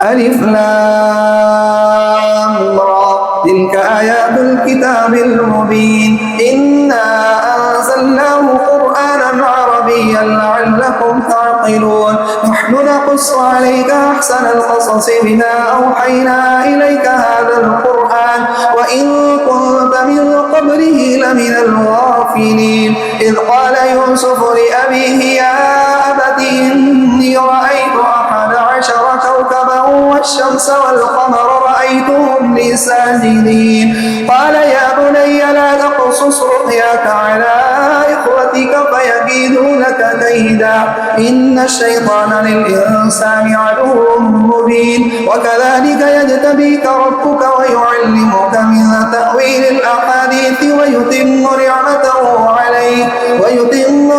ألف لام را تلك آيات الكتاب المبين إنا أنزلناه قرآنا عربيا لعلكم تعقلون نحن نقص عليك أحسن القصص بما أوحينا إليك هذا القرآن وإن كنت من قبله لمن الغافلين إذ قال يوسف لأبيه يا أبت إني رأيت 11 كوكبا والشمس والقمر رأيتهم لي ساجدين قال يا بني لا تقصص رؤياك على إخوتك فيكيدوا لك كيدا إن الشيطان للإنسان عدو مبين وكذلك يجتبيك ربك ويعلمك من تأويل الأحاديث ويتم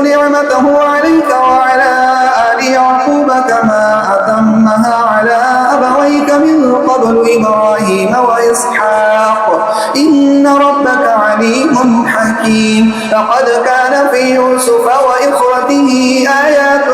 نعمته عليك وعلى آل يعقوب كما أتمها على أبويك من قبل إبراهيم وإسحاق إن ربك عليم حكيم لقد كان في يوسف وإخوته آيات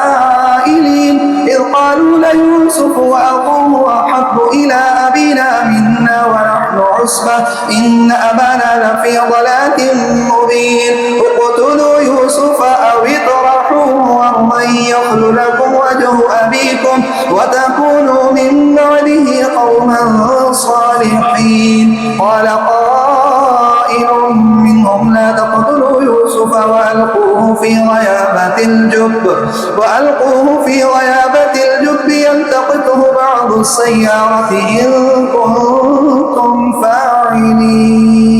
للسائلين إذ قالوا ليوسف وأخوه أحب إلى أبينا منا ونحن عصبة إن أبانا لفي ضلال مبين اقتلوا يوسف أو اطرحوه أرضا يخل لكم وجه أبيكم وتكونوا من بعده قوما صالحين قال قائل منهم لا تقتلوا يوسف وألقوه في غيابة الجب يلتقطه بعض السيارة إن كنتم فاعلين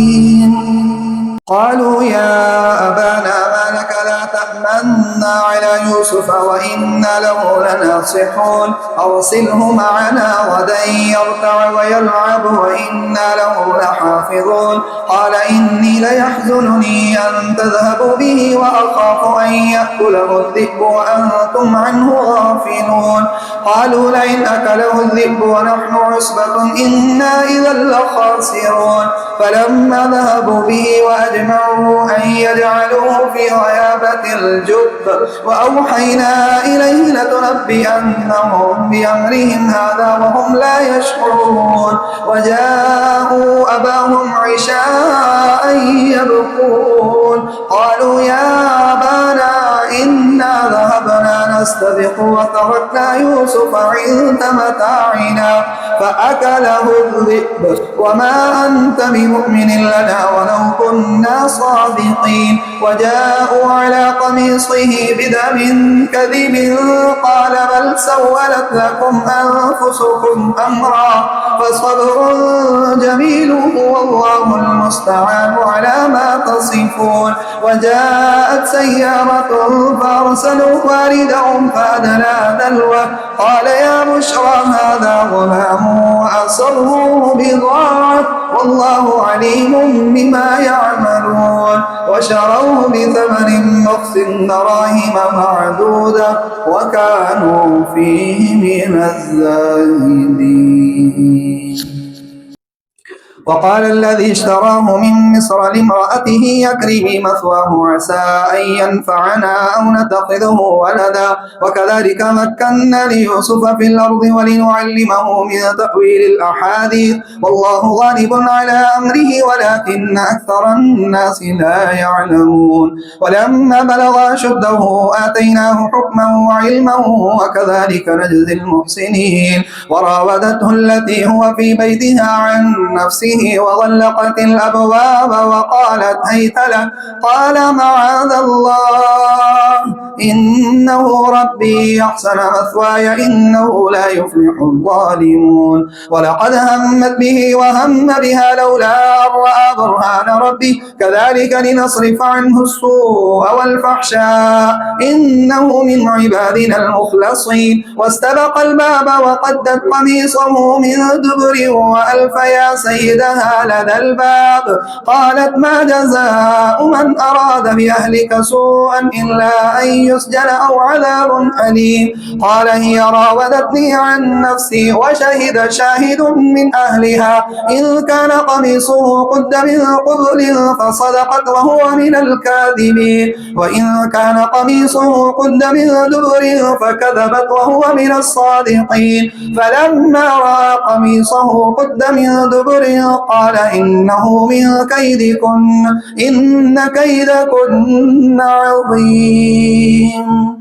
قالوا يا أبانا ما لك لا تأمنا على يوسف وإنا له لناصحون أرسله معنا غدا يرتع ويلعب وإنا له لحافظون قال إني ليحزنني أن تذهبوا به وأخاف أن يأكله الذئب وأنتم عنه غافلون قالوا لئن أكله الذئب ونحن عصبة إنا إذا لخاسرون فلما ذهبوا به وأجمعوا أن يجعلوه في غيابة الجب وأوحينا إليه لتنبئنهم بأمرهم هذا وهم لا يشعرون وجاءوا أباهم عشاء يبكون قالوا يا أبانا إنا ذهبنا نستبق وتركنا يوسف عند متاعنا فأكله الذئب وما أنت بمؤمن لنا ولو كنا صادقين وجاءوا على قميصه بدم كذب قال بل سولت لكم أنفسكم أمرا فصبر جميل والله المستعان على ما تصفون وجاءت سيارة فأرسلوا واردهم فأدلى دلوه قال يا بشرى هذا غلام وأسروه بضاعة والله عليم بما يعملون وشروه بثمن بخس دراهم معدودة وكانوا فيه من الزاهدين وقال الذي اشتراه من مصر لامرأته يكرمي مثواه عسى أن ينفعنا أو نتخذه ولدا وكذلك مكنا ليوسف في الأرض ولنعلمه من تأويل الأحاديث والله غالب على أمره ولكن أكثر الناس لا يعلمون ولما بلغ أشده آتيناه حكما وعلما وكذلك نجزي المحسنين وراودته التي هو في بيتها عن نفسه وغلقت الأبواب وقالت هيت لك قال معاذ الله إنه ربي أحسن مثواي إنه لا يفلح الظالمون ولقد همت به وهم بها لولا أن رأى برهان ربي كذلك لنصرف عنه السوء والفحشاء إنه من عبادنا المخلصين واستبق الباب وقدت قميصه من دبر وألف يا سيدها لدى الباب قالت ما جزاء من أراد بأهلك سوءا إلا أن يسجن أو عذاب أليم. قال هي راودتني عن نفسي وشهد شاهد من أهلها إن كان قميصه قد من قبل فصدقت وهو من الكاذبين وإن كان قميصه قد من دبر فكذبت وهو من الصادقين. فلما رأى قميصه قد من دبر قال إنه من كيدكن إن كيدكن عظيم.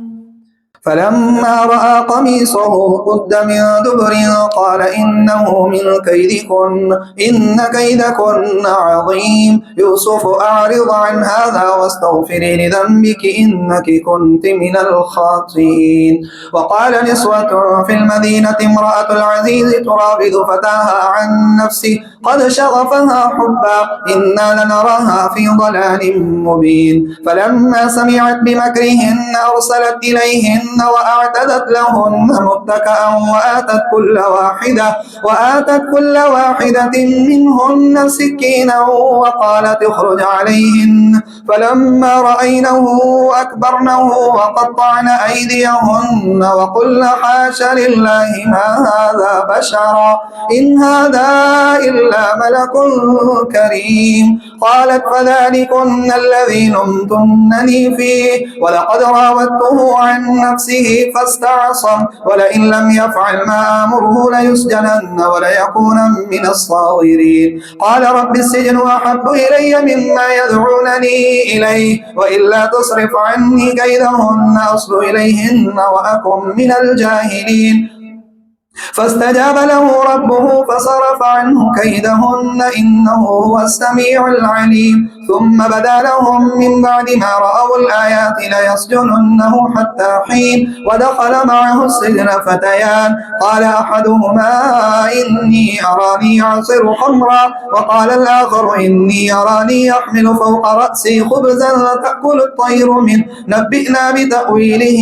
فلما رأى قميصه قد من دبر قال إنه من كيدكن إن كيدكن عظيم. يوسف أعرض عن هذا واستغفري لذنبك إنك كنت من الخاطئين. وقال نسوة في المدينة امرأة العزيز تراود فتاها عن نفسه قد شغفها حبا إنا لنراها في ضلال مبين. فلما سمعت بمكرهن أرسلت إليهن وأعتدت لهن متكأ وآتت كل واحدة منهن سكينا وقالت اخرج عليهن. فلما رأينه أكبرنه وقطعن أيديهن وقلن حاش لله ما هذا بشرا إن هذا إلا ملك كريم. قالت فذلكن الذي لمتنني فيه ولقد راودته عن نفسه فاستعصم ولئن لم يفعل ما آمره ليسجنن وليكون من الصاغرين. قال رب السجن أحب إلي مما يدعونني إليه وإلا تصرف عني كيدهن أصب إليهن وأكن من الجاهلين. فاستجاب له ربه فصرف عنه كيدهن إنه هو السميع العليم. ثم بدا لهم من بعد ما رأوا الآيات ليسجننه حتى حين. ودخل معه السجن فتيان قال أحدهما إني أراني أعصر خمرا وقال الآخر إني أراني أحمل فوق رأسي خبزا تأكل الطير منه نبئنا بتأويله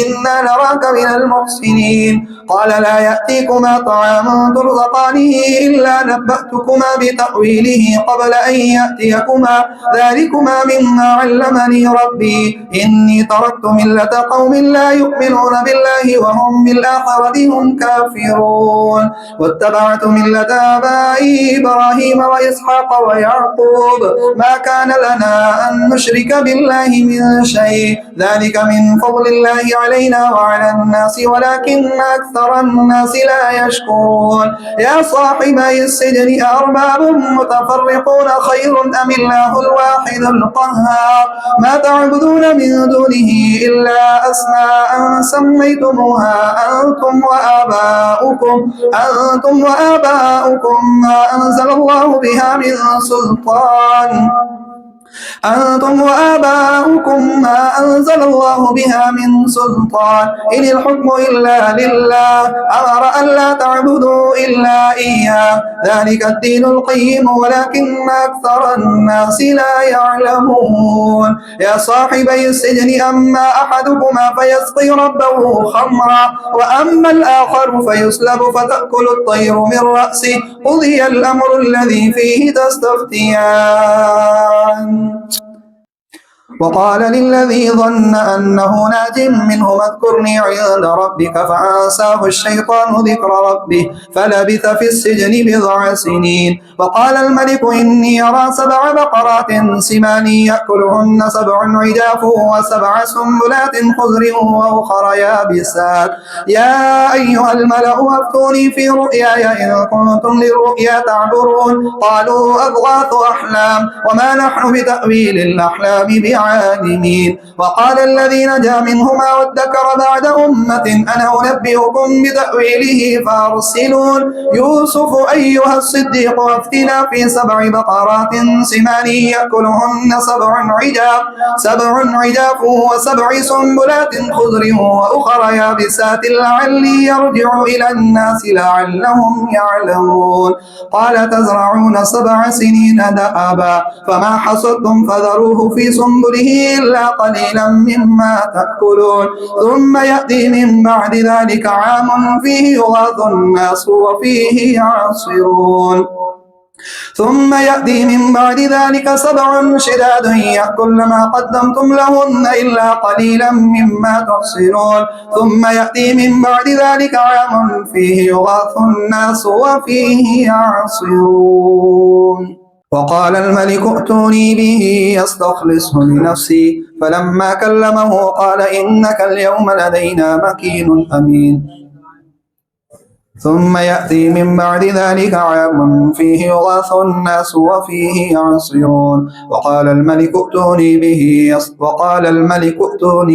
إنا نراك من المحسنين. قال لا يأتيكما طعام ترزقانه إلا نبأتكما بتأويله قبل أن يأتيكما ذلكما مما علمني ربي إني تركت ملة قوم لا يؤمنون بالله وهم بالآخرة هم كافرون واتبعت ملة آبائي إبراهيم وإسحاق ويعقوب ما كان لنا أن نشرك بالله من شيء ذلك من فضل الله علينا وعلى الناس ولكن أكثر الناس لا يشكرون. يا صاحبي السجن أأرباب متفرقون خير أم الله الواحد القهار ما تعبدون من دونه إلا أسماء سميتموها أنتم وآباؤكم ما أنزل الله بها من سلطان إن الحكم إلا لله أمر أن لا تعبدوا إلا إياه ذلك الدين القيم ولكن أكثر الناس لا يعلمون. يا صاحبي السجن أما أحدكما فيسقي ربه خمرا وأما الآخر فيسلب فتأكل الطير من رأسه قضي الأمر الذي فيه تستفتيان. وقال للذي ظن أنه ناج منه اذكرني عند ربك فأنساه الشيطان ذكر ربه فلبث في السجن بضع سنين. وقال الملك إني أرى 7 بقرات سمان يأكلهن 7 عجاف و7 سنبلات خضر وأخر يابسات يا أيها الملأ أفتوني في رؤياي إن كنتم للرؤيا تعبرون. قالوا أضغاث أحلام وما نحن بتأويل الأحلام بعالمين. وقال الذي نجا منهما وادكر بعد أمة أنا أنبئكم بتأويله فأرسلون. يوسف أيها الصديق أفتنا في 7 بقرات سمان يأكلهن 7 عجاف و7 سنبلات خضر وأخر يابسات لعلي يرجع إلى الناس لعلهم يعلمون. قال تزرعون 7 سنين دأبا فما حصدتم فذروه في سنبله إلا قليلا مما تأكلون ثم يأتي من بعد ذلك عام فيه يغاث الناس وفيه يعصرون. ثم يأتي من بعد ذلك 7 شداد يأكل ما قدمتم لهن إلا قليلا مما تحصنون ثم يأتي من بعد ذلك عام فيه يغاث الناس وفيه يعصرون. وقال الملك ائتوني به يستخلصه لنفسي فلما كلمه قال إنك اليوم لدينا مكين أمين. ثم يأتي من بعد ذلك عام فيه يغاث الناس وفيه يعصرون. وقال الملك ائتوني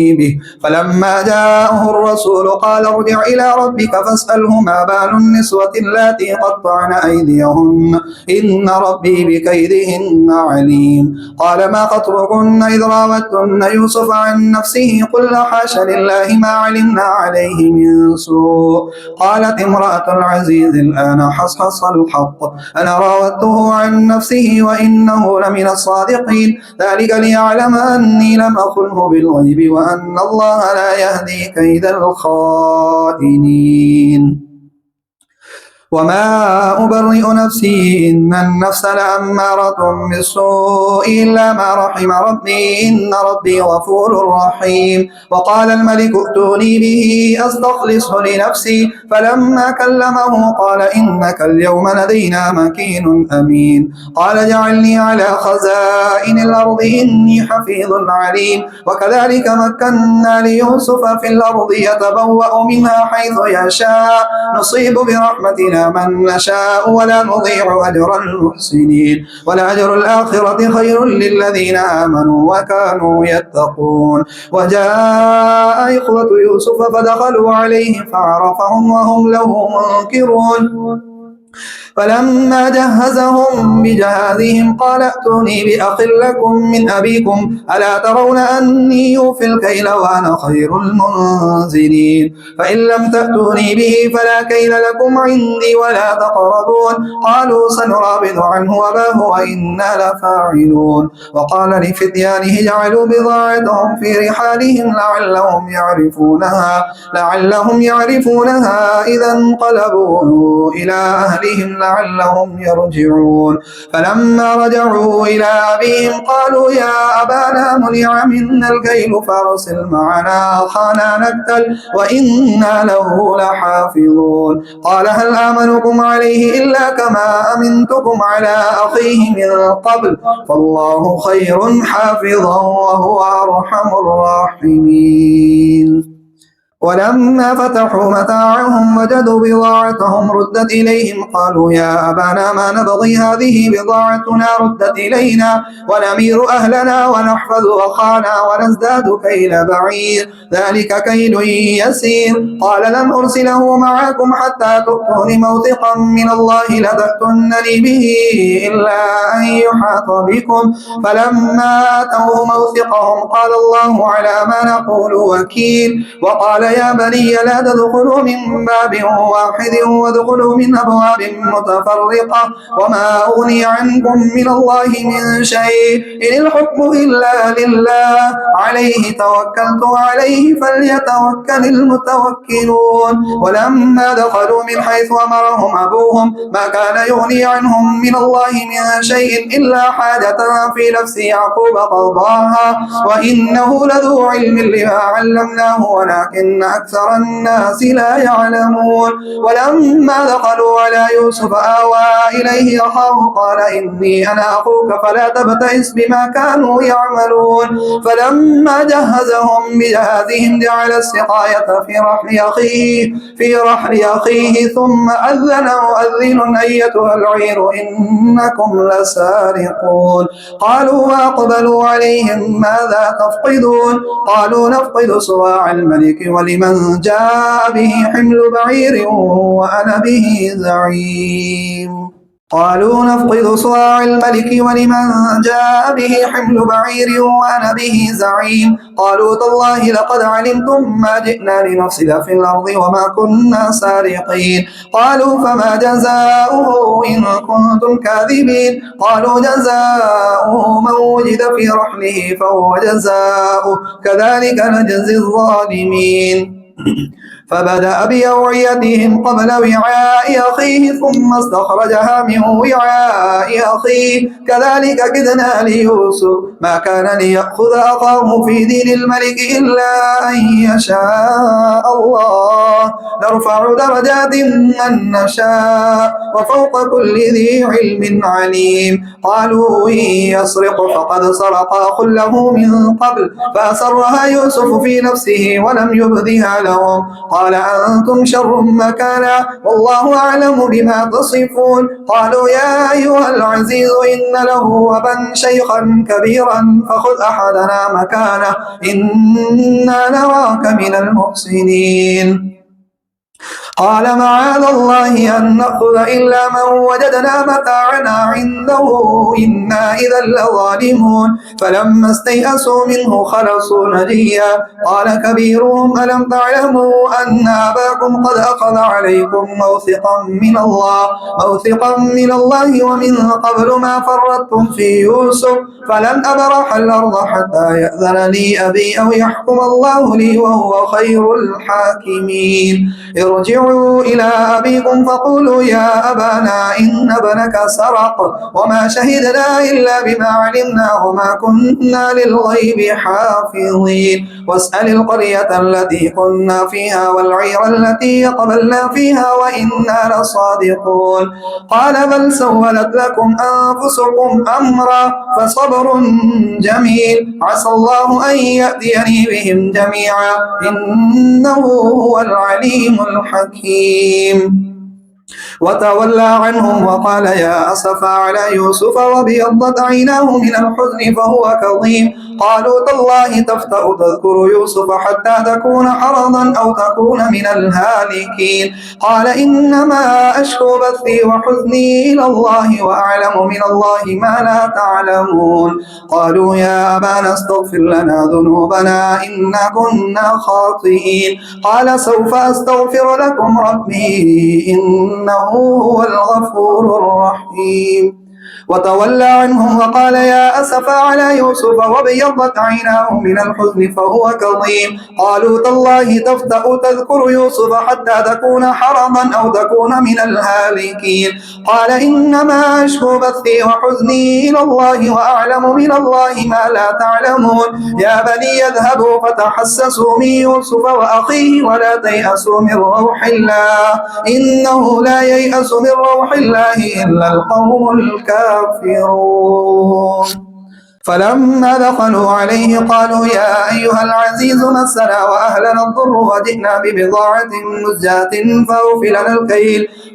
به فلما جاءه الرسول قال ارجع إلى ربك فاسأله ما بال النسوة اللاتي قطعن أيديهن إن ربي بكيدهن عليم. قال ما خطبكن إذ راوتن يوسف عن نفسه قلن حاش لله ما علمنا عليه من سوء. قالت امرأة العزيز الآن حصحص الحق أنا راودته عن نفسه وإنه لمن الصادقين ذلك ليعلم أني لم أخنه بالغيب وأن الله لا يهدي كيد الخائنين. وما أبرئ نفسي إن النفس لأمارة بالسوء إلا ما رحم ربي إن ربي غفور رحيم. وقال الملك ائتوني به أستخلصه لنفسي فلما كلمه قال إنك اليوم لدينا مكين أمين. قال اجعلني على خزائن الأرض إني حفيظ عليم. وكذلك مكنا ليوسف في الأرض يتبوأ منها حيث يشاء نصيب برحمتنا من نشاء ولا نضيع أجر المحسنين ولأجر الآخرة خير للذين آمنوا وكانوا يتقون. وجاء إخوة يوسف فدخلوا عليه فعرفهم وهم له منكرون. فلما جهزهم بجهازهم قال ائتوني بأخ لكم من أبيكم ألا ترون أني أوفي الكيل وأنا خير المنزلين. فإن لم تأتوني به فلا كيل لكم عندي ولا تقربون. قالوا سنراود عنه أباه وإنا لفاعلون. وقال لفتيانه اجعلوا بضاعتهم في رحالهم لعلهم يعرفونها إذا انقلبوا إلى أهلهم لعلهم يرجعون. فلما رجعوا إلى أبيهم قالوا يا أبانا منع منا الكيل فارسل معنا أخانا نكتل وإنا له لحافظون. قال هل آمنكم عليه إلا كما أمنتكم على أخيه من قبل فالله خير حافظا وهو أرحم الراحمين. ولما فتحوا متاعهم وجدوا بضاعتهم ردت إليهم قالوا يا أبانا ما نبغي هذه بضاعتنا ردت إلينا ونمير أهلنا ونحفظ أخانا ونزداد كيل بعير ذلك كيل يسير. قال لن أرسله معكم حتى تؤتون موثقا من الله لتأتونني به إلا أن يحاط بكم. فلما أتوه موثقهم قال الله على ما نقول وكيل. وقال يا بني لا تدخلوا من باب واحد وادخلوا من أبواب متفرقة وما أغني عنكم من الله من شيء إن الحكم إلا لله عليه توكلت عليه فليتوكل المتوكلون. ولما دخلوا من حيث أمرهم أبوهم ما كان يغني عنهم من الله من شيء إلا حاجة في نفس يعقوب قضاها وإنه لذو علم لما علمناه ولكن أكثر الناس لا يعلمون. ولما دخلوا على يوسف آوى إليه أخاه قال إني أنا أخوك فلا تبتئس بما كانوا يعملون. فلما جهزهم بجهازهم جعل السقاية في رحل أخيه ثم أذن مؤذن أيتها العير إنكم لسارقون. قالوا وأقبلوا عليهم ماذا تفقدون. قالوا نفقد صواع الملك ولمن جاء به حمل بعير وأنا به زعيم. قالوا نفقد صواع الملك ولمن جاء به حمل بعير وأنا به زعيم. قالوا تالله لقد علمتم ما جئنا لنفسد في الأرض وما كنا سارقين. قالوا فما جزاؤه إن كنتم كاذبين. قالوا جزاؤه من وجد في رحله فهو جزاؤه كذلك نجزي الظالمين. فبدأ بأوعيتهم قبل وعاء أخيه ثم استخرجها من وعاء أخيه كذلك كدنا ليوسف ما كان ليأخذ أخاه في دين الملك إلا أن يشاء الله نرفع درجات من نشاء وفوق كل ذي علم عليم قالوا إن يسرق فقد سرق أخ له من قبل فأسرها يوسف في نفسه ولم يبدها لهم قال أنتم شر مكانا والله أعلم بما تصفون قالوا يا أيها العزيز إن له أبا شيخا كبيرا فخذ أحدنا مكانه إنا نراك من المحسنين قال معاذ الله أن نأخذ إلا من وجدنا متاعنا عنده إنا إذا لظالمون فلما استيئسوا منه خلصوا نجيا قال كبيرهم ألم تعلموا أن أباكم قد أخذ عليكم موثقا من الله ومن قبل ما فرطتم في يوسف فلن أبرح الأرض حتى يأذن لي أبي أو يحكم الله لي وهو خير الحاكمين ارجعوا إلى أبيكم فقولوا يا أبانا إن ابنك سرق وما شهدنا إلا بما علمنا وما كنا للغيب حافظين واسأل القرية التي كنا فيها والعير التي قبلنا فيها وإنا لصادقون قال بل سولت لكم أنفسكم أمرا فصبر جميل عسى الله أن يأتيني بهم جميعا إنه هو العليم الحكيم وتولى عنهم وقال يا أسفا على يوسف وابيضت عيناه من الحزن فهو كظيم قالوا تالله تفتأ تذكر يوسف حتى تكون حرضا أو تكون من الهالكين قال إنما أشكو بثي وحزني إلى الله وأعلم من الله ما لا تعلمون قالوا يا أبانا استغفر لنا ذنوبنا إنا كنا خاطئين قال سوف أستغفر لكم ربي إنه هو الغفور الرحيم وتولى عنهم وقال يا أسفا على يوسف وابيضت عيناه من الحزن فهو كظيم قالوا تالله تفتأ تذكر يوسف حتى تكون حرضا أو تكون من الهالكين قال إنما أشكو بثي وحزني إلى الله وأعلم من الله ما لا تعلمون يا بني اذهبوا فتحسسوا من يوسف وأخيه ولا تيأسوا من روح الله إنه لا ييأس من روح الله إلا القوم الكافرون فلما دخلوا عليه قالوا يا أيها العزيز مسنا وأهلنا الضر وجئنا ببضاعة مزجاة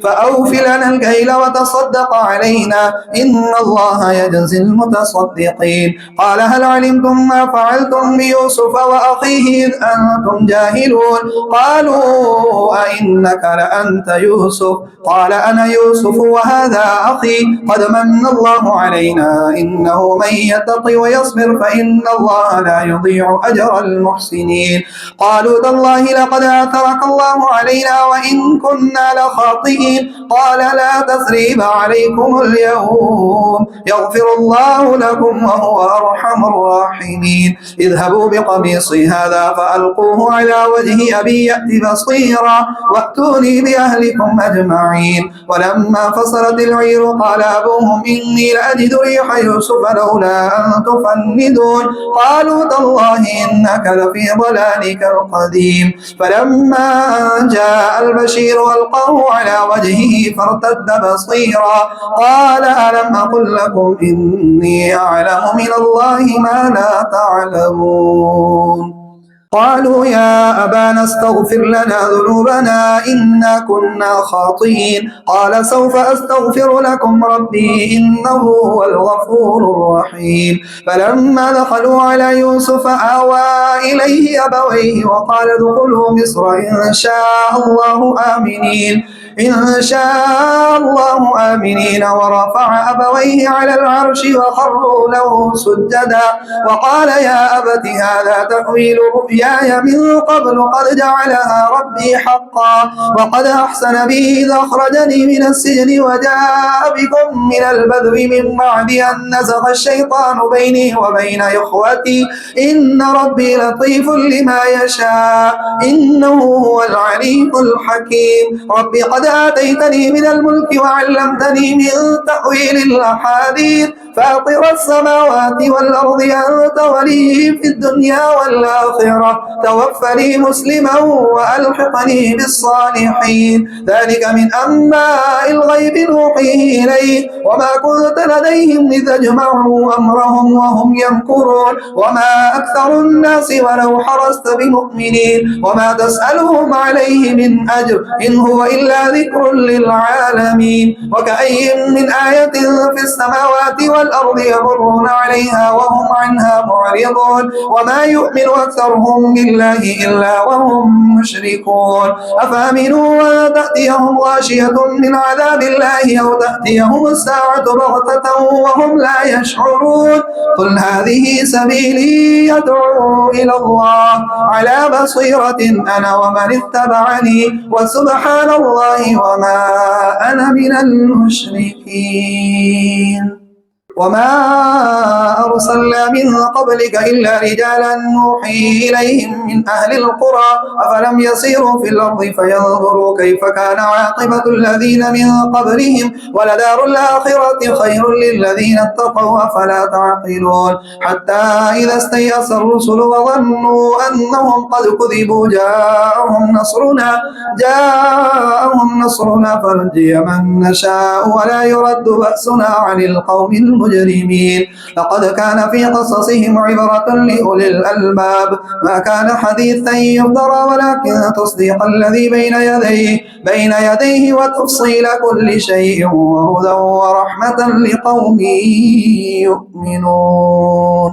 فأوف لنا الكيل وتصدق علينا إن الله يجزي المتصدقين قال هل علمتم ما فعلتم بيوسف وأخيه إذ أنتم جاهلون قالوا أئنك لأنت يوسف قال أنا يوسف وهذا أخي قد من الله علينا إنه من يتق ويصبر فإن الله لا يضيع أجر المحسنين قالوا تالله لقد آثرك الله علينا وإن كنا لخاطئين قال لا تثريب عليكم اليوم يغفر الله لكم وهو أرحم الراحمين اذهبوا بقميصي هذا فألقوه على وجه أبي يأت بصيرا وأتوني بأهلكم أجمعين ولما فصلت العير قال أبوهم إني لأجد ريح يوسف لولا أن تفندون قالوا تالله إنك لفي ضلالك القديم فلما جاء البشير ألقاه على وجهه فارتد بصيرا قال ألم أقل لكم إني أعلم من الله ما لا تعلمون قالوا يا أبانا استغفر لنا ذنوبنا إنا كنا خاطئين قال سوف أستغفر لكم ربي إنه هو الغفور الرحيم فلما دخلوا على يوسف آوى إليه أبويه وقال ادخلوا مصر إن شاء الله آمنين إن شاء الله آمنين. ورفع أبويه على العرش وخروا له سجدا وقال يا أبت هذا تأويل رؤياي من قبل قد جعلها ربي حقا وقد أحسن بي إذ أخرجني من السجن وجاء بكم من البدو من بعد أن نزغ الشيطان بيني وبين إخوتي إن ربي لطيف لما يشاء إنه هو العليم الحكيم. ربي قد آتيتني من الملك وعلمتني من تأويل الأحاديث فاطر السماوات والأرض أنت ولي في الدنيا والآخرة توفني مسلما وألحقني بالصالحين. ذلك من أنباء الغيب نوحيه إليك وما كنت لديهم إذ أجمعوا أمرهم وهم يمكرون وما أكثر الناس ولو حرصت بمؤمنين وما تسألهم عليه من أجر إن هو إلا ذكر للعالمين. وكأي من آية في السماوات والأرض يمرون عليها وهم عنها معرضون وما يؤمن أكثرهم بالله إلا وهم مشركون. أفأمنوا أن تأتيهم غاشية من عذاب الله أو تأتيهم الساعة بغتة وهم لا يشعرون. قل هذه سبيلي يدعو إلى الله على بصيرة أنا ومن اتبعني وسبحان الله وما أنا من المشركين. وما أرسلنا من قبلك إلا رجالا نوحي إليهم من أهل القرى أفلم يسيروا في الأرض فينظروا كيف كان عاقبة الذين من قبلهم ولدار الآخرة خير للذين اتقوا أفلا تعقلون. حتى إذا استيأس الرسل وظنوا أنهم قد كذبوا جاءهم نصرنا فنجي من نشاء ولا يرد بأسنا عن القوم المجرمين. لقد كان في قصصهم عبرة لأولي الألباب ما كان حديثا يفترى ولكن تصديق الذي بين يديه وتفصيل كل شيء وهدى ورحمة لقوم يؤمنون.